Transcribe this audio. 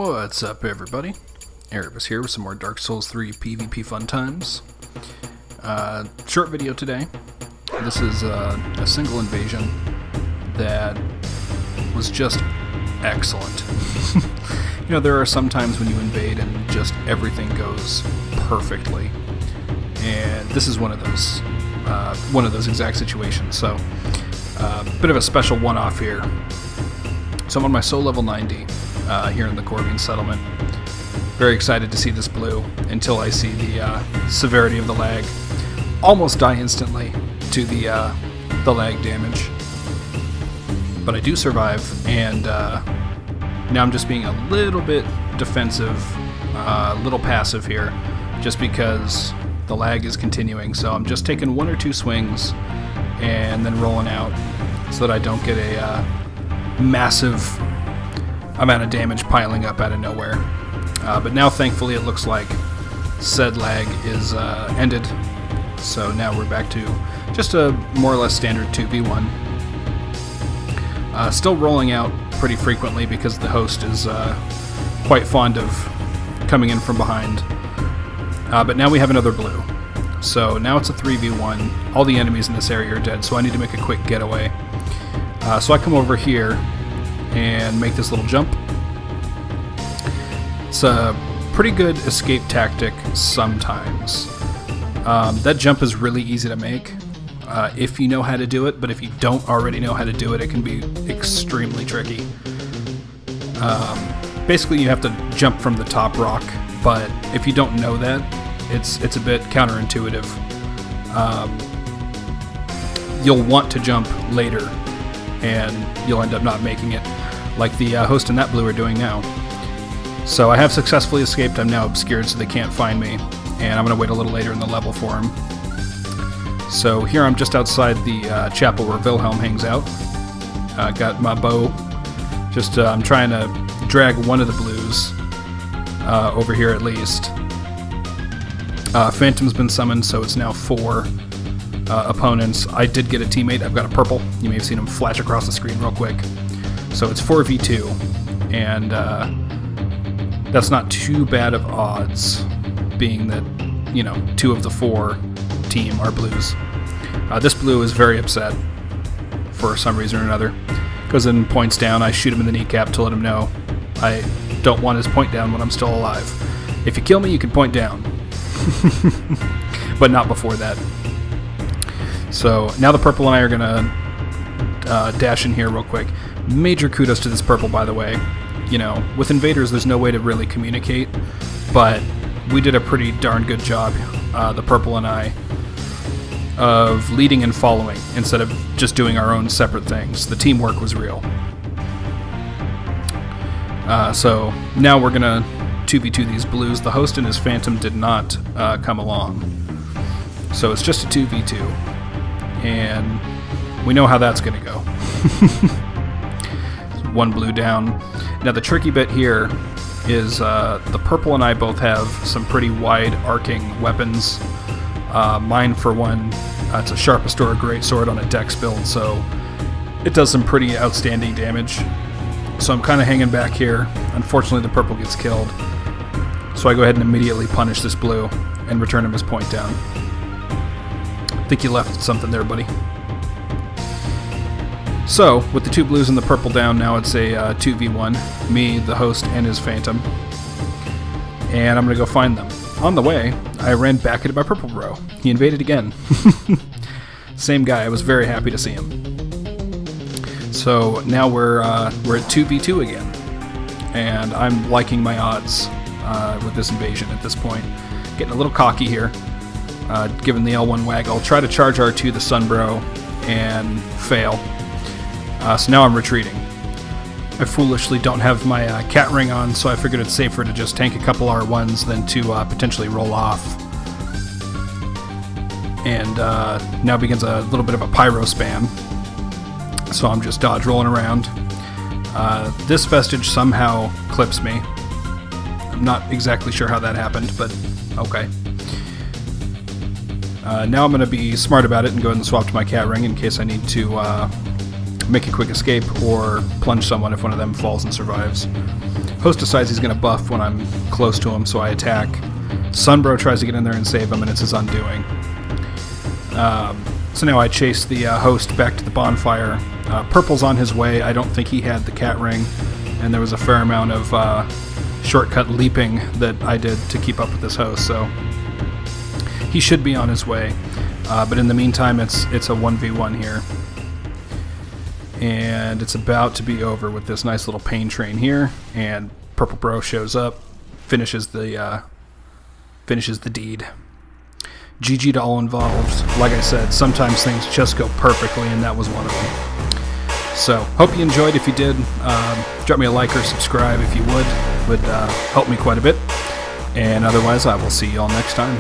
What's up, everybody? Erebus here with some more Dark Souls 3 PvP fun times. Short video today. This is a single invasion that was just excellent. You know, there are some times when you invade and just everything goes perfectly, and this is one of those exact situations. So, bit of a special one-off here. So I'm on my soul level 90 here in the Corvian settlement. Very excited to see this blue until I see the severity of the lag. Almost die instantly to the lag damage. But I do survive, and now I'm just being a little bit defensive, a little passive here, just because the lag is continuing. So I'm just taking one or two swings and then rolling out so that I don't get a massive amount of damage piling up out of nowhere. But now, thankfully, it looks like said lag is ended. So now we're back to just a more or less standard 2v1. Still rolling out pretty frequently because the host is quite fond of coming in from behind. But now we have another blue. So now it's a 3v1. All the enemies in this area are dead, so I need to make a quick getaway. So I come over here and make this little jump. It's a pretty good escape tactic sometimes. That jump is really easy to make if you know how to do it, but if you don't already know how to do it, it can be extremely tricky. Basically, you have to jump from the top rock, but if you don't know that, it's a bit counterintuitive. You'll want to jump later, and you'll end up not making it, like the host and that blue are doing now. So I have successfully escaped. I'm now obscured, so they can't find me, and I'm going to wait a little later in the level for them. So here I'm just outside the chapel where Wilhelm hangs out. Got my bow. Just I'm trying to drag one of the blues over here at least. Phantom's been summoned, so it's now 4 opponents. I did get a teammate. I've got a purple. You may have seen him flash across the screen real quick. So it's 4v2, and that's not too bad of odds, being that, you know, 2 of the 4 team are blues. This blue is very upset for some reason or another. Goes in, points down. I shoot him in the kneecap to let him know I don't want his point down when I'm still alive. If you kill me, you can point down. But not before that. So now the purple and I are going to dash in here real quick. Major kudos to this purple, by the way. You know, with invaders, there's no way to really communicate, but we did a pretty darn good job, the purple and I, of leading and following instead of just doing our own separate things. The teamwork was real. So now we're going to 2v2 these blues. The host and his phantom did not come along. So it's just a 2v2. And we know how that's going to go. One blue down. Now the tricky bit here is the purple and I both have some pretty wide arcing weapons. Mine, for one, it's a sharpest or a great sword on a dex build, so it does some pretty outstanding damage. So I'm kind of hanging back here. Unfortunately, the purple gets killed. So I go ahead and immediately punish this blue and return him his point down. I think you left something there, buddy. So, with the 2 blues and the purple down, now it's a 2v1. Me, the host, and his phantom. And I'm going to go find them. On the way, I ran back into my purple bro. He invaded again. Same guy. I was very happy to see him. So, now we're at 2v2 again. And I'm liking my odds with this invasion at this point. Getting a little cocky here. Given the L1 wag, I'll try to charge R2 the Sunbro and fail. So now I'm retreating. I foolishly don't have my cat ring on, so I figured it's safer to just tank a couple R1s than to potentially roll off. And now begins a little bit of a pyro spam. So I'm just dodge rolling around. This vestige somehow clips me. I'm not exactly sure how that happened, but okay. Now I'm going to be smart about it and go ahead and swap to my cat ring in case I need to make a quick escape or plunge someone if one of them falls and survives. Host decides he's going to buff when I'm close to him, so I attack. Sunbro tries to get in there and save him, and it's his undoing. So now I chase the host back to the bonfire. Purple's on his way. I don't think he had the cat ring, and there was a fair amount of shortcut leaping that I did to keep up with this host, so he should be on his way. But in the meantime, it's a 1v1 here. And it's about to be over with this nice little pain train here, and Purple Bro shows up, finishes the deed. GG to all involved. Like I said, sometimes things just go perfectly, and that was one of them. So, hope you enjoyed. If you did, drop me a like or subscribe if you would. Would help me quite a bit. And otherwise, I will see you all next time.